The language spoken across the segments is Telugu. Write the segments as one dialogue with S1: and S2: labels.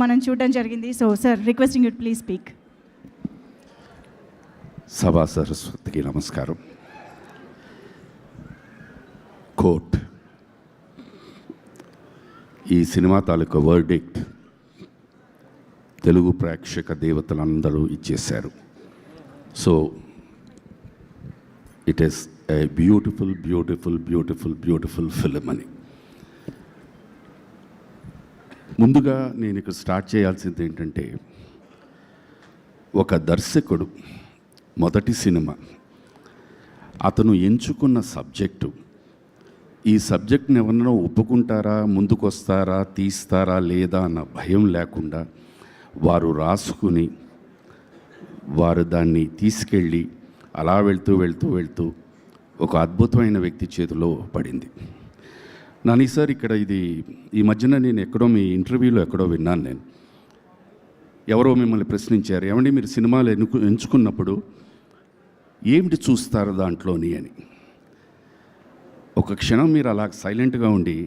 S1: మనం చూడడం జరిగింది. So sir, requesting you please speak.
S2: సభా సరస్వతికి నమస్కారం. కోర్ట్, ఈ సినిమా తాలూకా వర్డిక్ట్ తెలుగు ప్రేక్షక దేవతలందరూ ఇచ్చేశారు. So it is a beautiful beautiful beautiful beautiful film అని. ముందుగా నేను ఇక్కడ స్టార్ట్ చేయాల్సింది ఏంటంటే, ఒక దర్శకుడు మొదటి సినిమా అతను ఎంచుకున్న సబ్జెక్టు, ఈ సబ్జెక్ట్ని ఎవరన్నా ఒప్పుకుంటారా, ముందుకు వస్తారా, తీస్తారా లేదా అన్న భయం లేకుండా వారు రాసుకుని వారు దాన్ని తీసుకెళ్ళి అలా వెళ్తూ వెళ్తూ వెళ్తూ ఒక అద్భుతమైన వ్యక్తి చేతిలో పడింది. నాని సార్, ఇక్కడ ఇది ఈ మధ్యన నేను ఎక్కడో మీ ఇంటర్వ్యూలో ఎక్కడో విన్నాను. నేను ఎవరో మిమ్మల్ని ప్రశ్నించారు, ఏమండి మీరు సినిమాలు ఎంచుకున్నప్పుడు ఏమిటి చూస్తారు దాంట్లోని అని. ఒక క్షణం మీరు అలా సైలెంట్గా ఉండి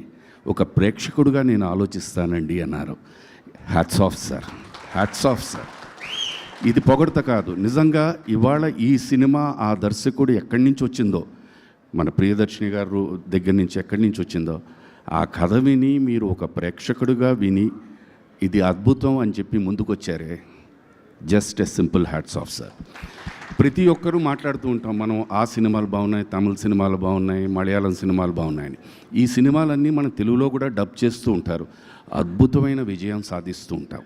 S2: ఒక ప్రేక్షకుడుగా నేను ఆలోచిస్తానండి అన్నారు. Hats off sir, hats off sir. ఇది పొగడత కాదు, నిజంగా ఇవాళ ఈ సినిమా ఆ దర్శకుడు ఎక్కడి నుంచి వచ్చిందో, మన ప్రియదర్శిని గారు దగ్గర నుంచి ఎక్కడి నుంచి వచ్చిందో ఆ కథ విని మీరు ఒక ప్రేక్షకుడుగా విని ఇది అద్భుతం అని చెప్పి ముందుకొచ్చారే, just a simple hats off sir. ప్రతి ఒక్కరూ మాట్లాడుతూ ఉంటాం మనం, ఆ సినిమాలు బాగున్నాయి, తమిళ సినిమాలు బాగున్నాయి, మలయాళం సినిమాలు బాగున్నాయని. ఈ సినిమాలన్నీ మన తెలుగులో కూడా డబ్ చేస్తూ ఉంటారు, అద్భుతమైన విజయం సాధిస్తూ ఉంటాం.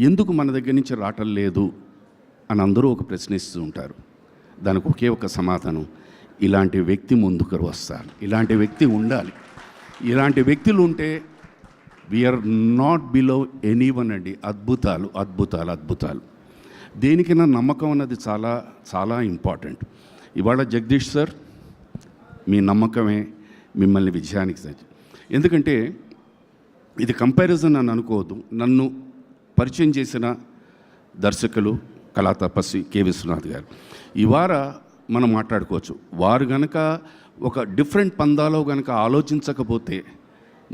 S2: ఎందుకు మన దగ్గర నుంచి రావటం లేదు అని అందరూ ఒక ప్రశ్నిస్తూ ఉంటారు. దానికి ఒకే ఒక సమాధానం, ఇలాంటి వ్యక్తి ముందుకు వస్తారు, ఇలాంటి వ్యక్తి ఉండాలి. ఇలాంటి వ్యక్తులు ఉంటే వీఆర్ నాట్ బిలో ఎనీవన్ అండి. అద్భుతాలు అద్భుతాలు అద్భుతాలు. దేనికైనా నమ్మకం అన్నది చాలా చాలా ఇంపార్టెంట్. ఇవాళ జగదీష్ సార్, మీ నమ్మకమే మిమ్మల్ని విజయానికి సాధ్యం. ఎందుకంటే ఇది కంపారిజన్ అని అనుకోవద్దు. నన్ను పరిచయం చేసిన దర్శకులు కళా తపస్వి కె విశ్వనాథ్ గారు. ఇవాళ మనం మాట్లాడుకోవచ్చు, వారు గనక ఒక డిఫరెంట్ పందాలో గనక ఆలోచించకపోతే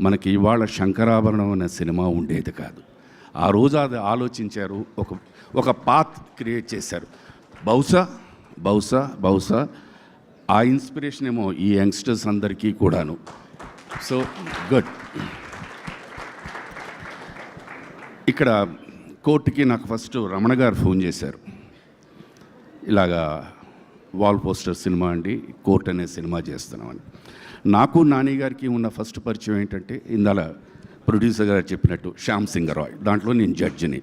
S2: మనకి ఇవాళ శంకరాభరణం అనే సినిమా ఉండేది కాదు. ఆ రోజు అది ఆలోచించారు, ఒక పాత్ క్రియేట్ చేశారు. బహుశా బహుశా బహుశా ఆ ఇన్స్పిరేషన్ ఏమో ఈ యంగ్స్టర్స్ అందరికీ కూడాను. So good. ఇక్కడ కోర్టుకి నాకు ఫస్ట్ రమణ గారు ఫోన్ చేశారు, ఇలాగా వాల్ పోస్టర్ సినిమా అండి, కోర్ట్ అనే సినిమా చేస్తున్నామని. నాకు నాని గారికి ఉన్న ఫస్ట్ పరిచయం ఏంటంటే, ఇందాల ప్రొడ్యూసర్ గారు చెప్పినట్టు శ్యామ్ సింగ్ రాయ్, దాంట్లో నేను జడ్జిని.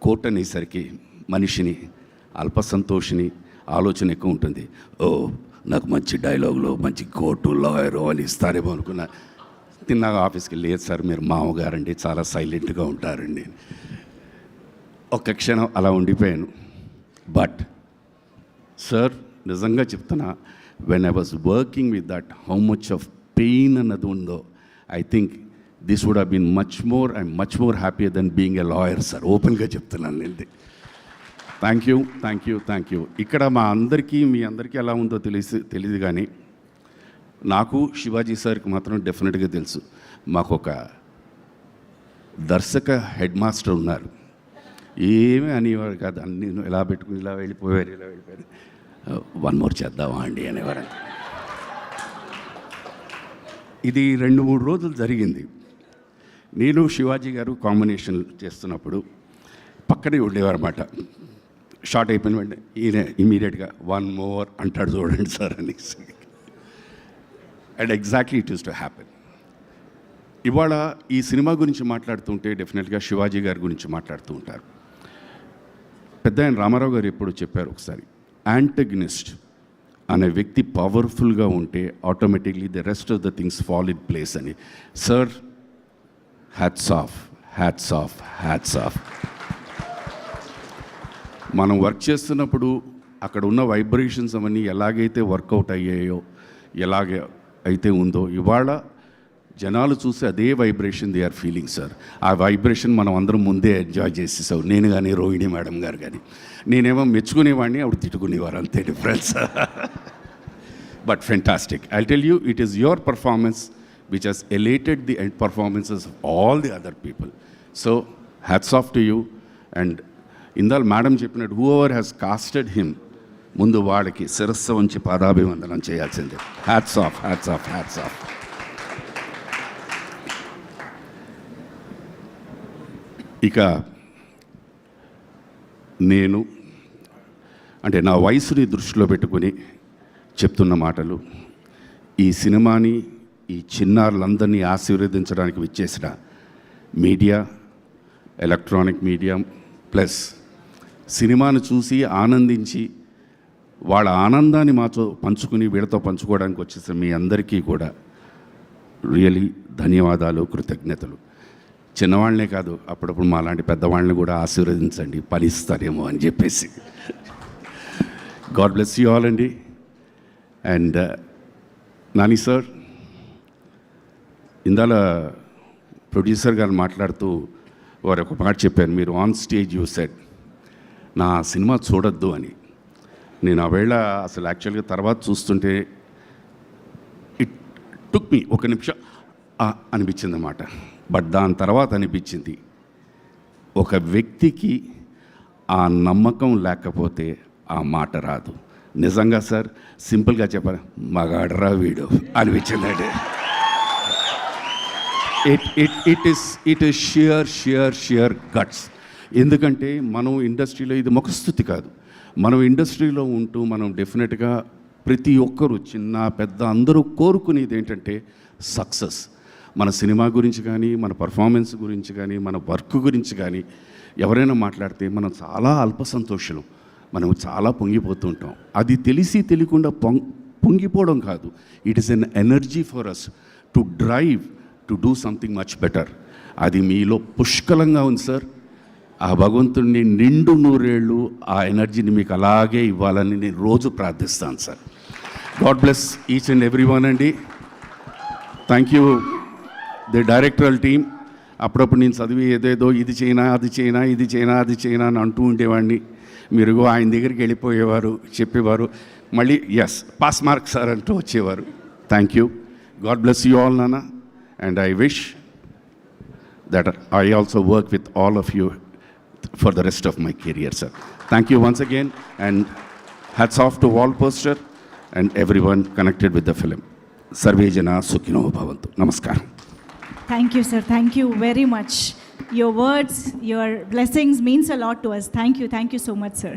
S2: కోర్ట్ అనేసరికి మనిషిని, అల్పసంతోషిని, ఆలోచన ఎక్కువ ఉంటుంది. ఓ నాకు మంచి డైలాగులు, మంచి కోర్టు లాయరు అని ఇస్తారేమో అనుకున్నా. తిన్నాక ఆఫీస్కి, లేదు సార్ మీరు మామగారండి, చాలా సైలెంట్గా ఉంటారండి. ఒక్క క్షణం అలా ఉండిపోయాను. బట్ సార్, నిజంగా చెప్తున్నా, when I was working with that, how much of pain అన్నది ఉందో, I think this would have been I'm much more happier then being a lawyer sir. ఓపెన్గా చెప్తున్నాను నేను. Thank you thank you thank you. ఇక్కడ మా అందరికీ, మీ అందరికీ ఎలా ఉందో తెలియదు కానీ నాకు శివాజీ సార్కి మాత్రం డెఫినెట్గా తెలుసు. మాకు ఒక దర్శక హెడ్ మాస్టర్ ఉన్నారు, ఏమీ అనేవారు కాదు. అన్నీ ఇలా పెట్టుకుని ఇలా వెళ్ళిపోయారు, వన్ మోర్ చేద్దామా అండి అనేవారు. ఇది 2-3 రోజులు జరిగింది. నేను శివాజీ గారు కాంబినేషన్ చేస్తున్నప్పుడు పక్కనే ఉండేవారు అన్నమాట. షార్ట్ అయిపోయిన వెంటనే ఈయన ఇమీడియట్గా వన్ మోర్ అంటాడు, చూడండి సార్ అనేసి. And exactly it is to happen. ఇవాళ ఈ సినిమా గురించి మాట్లాడుతుంటే డెఫినెట్గా శివాజీ గారి గురించి మాట్లాడుతూ ఉంటారు. పెద్ద ఆయన రామారావు గారు ఎప్పుడు చెప్పారు ఒకసారి, యాంటగనిస్ట్ అనే వ్యక్తి పవర్ఫుల్గా ఉంటే automatically the rest of the things fall in place అని. Sir, hats off, hats off, hats off. మనం వర్క్ చేస్తున్నప్పుడు అక్కడ ఉన్న వైబ్రేషన్స్ అవన్నీ ఎలాగైతే వర్కౌట్ అయ్యాయో, ఎలాగ అయితే ఉందో, ఇవాళ జనాలు చూసి అదే vibration they are feeling sir. ఆ వైబ్రేషన్ మనం అందరం ముందే ఎంజాయ్ చేసేసాం, నేను కానీ రోహిణి మేడం గారు కానీ. నేనేమో మెచ్చుకునేవాడిని, ఆవిడ తిట్టుకునేవారు, అంతే difference. But fantastic. I tell you, it is your performance which has elevated the performances of all the other people. So hats off to you. And ఇందాక మేడం చెప్పినట్టు whoever has casted him, ముందు వాళ్ళకి శిరస్సు ఉంచి పాదాభివందనం చేయాల్సిందే. Hats off, hats off, hats off. ఇక నేను అంటే నా వయసుని దృష్టిలో పెట్టుకుని చెప్తున్న మాటలు, ఈ సినిమాని ఈ చిన్నారులందరినీ ఆశీర్వదించడానికి విచ్చేసిన మీడియా, ఎలక్ట్రానిక్ మీడియా ప్లస్ సినిమాను చూసి ఆనందించి వాళ్ళ ఆనందాన్ని మాతో పంచుకుని వీళ్ళతో పంచుకోవడానికి వచ్చేసిన మీ అందరికీ కూడా రియలీ ధన్యవాదాలు, కృతజ్ఞతలు. చిన్నవాళ్ళనే కాదు, అప్పుడప్పుడు మా లాంటి పెద్దవాళ్ళని కూడా ఆశీర్వదించండి, ఫలిస్తారేమో అని చెప్పేసి. గాడ్ బ్లెస్ యూ ఆల్ అండి. అండ్ నాని సార్, ఇందాల ప్రొడ్యూసర్ గారు మాట్లాడుతూ వారు ఒక మాట చెప్పారు, మీరు ఆన్ స్టేజ్ యూ సెడ్ నా సినిమా చూడొద్దు అని. నేను ఆ వేళ అసలు యాక్చువల్గా తర్వాత చూస్తుంటే ఇట్ టుక్ మీ ఒక నిమిషం అనిపించింది అన్నమాట. బట్ దాని తర్వాత అనిపించింది, ఒక వ్యక్తికి ఆ నమ్మకం లేకపోతే ఆ మాట రాదు. నిజంగా సార్, సింపుల్గా చెప్పాలి, మగాడరా వీడు అనిపించిందండి. It is shear guts. ఎందుకంటే మనం ఇండస్ట్రీలో ఇది ముఖస్తుతి కాదు. మనం ఇండస్ట్రీలో ఉంటూ మనం డెఫినెట్గా ప్రతి ఒక్కరు చిన్న పెద్ద అందరూ కోరుకునేది ఏంటంటే సక్సెస్. మన సినిమా గురించి కానీ, మన పర్ఫార్మెన్స్ గురించి కానీ, మన వర్క్ గురించి కానీ ఎవరైనా మాట్లాడితే మనం చాలా అల్పసంతోషులు, మనం చాలా పొంగిపోతూ ఉంటాం. అది తెలిసి తెలియకుండా పొంగిపోవడం కాదు, it is an energy for us to drive to do something much better. అది మీలో పుష్కలంగా ఉంది సార్. ఆ భగవంతుడిని నిండు నూరేళ్ళు ఆ ఎనర్జీని మీకు అలాగే ఇవ్వాలని నేను రోజు ప్రార్థిస్తాను sir. God bless each and every one అండి. Thank you the directorial team. అప్పుడప్పుడు నేను చదివి ఏదేదో ఇది చేయనా అది చేయనా ఇది చేయనా అది చేయనా అని అంటూ ఉండేవాడిని. మీరు ఆయన దగ్గరికి వెళ్ళిపోయేవారు, చెప్పేవారు, మళ్ళీ ఎస్ పాస్ మార్క్ సార్ అంటూ వచ్చేవారు. Thank you. God bless you all నాన్న. And I wish that I also work with all of you for the rest of my career, sir. Thank you once again, and hats off to Wall Poster and everyone connected with the film. Sarve Jana Sukhino Bhavantu. Namaskar.
S1: Thank you, sir. Thank you very much. Your words, your blessings means a lot to us. Thank you so much, sir.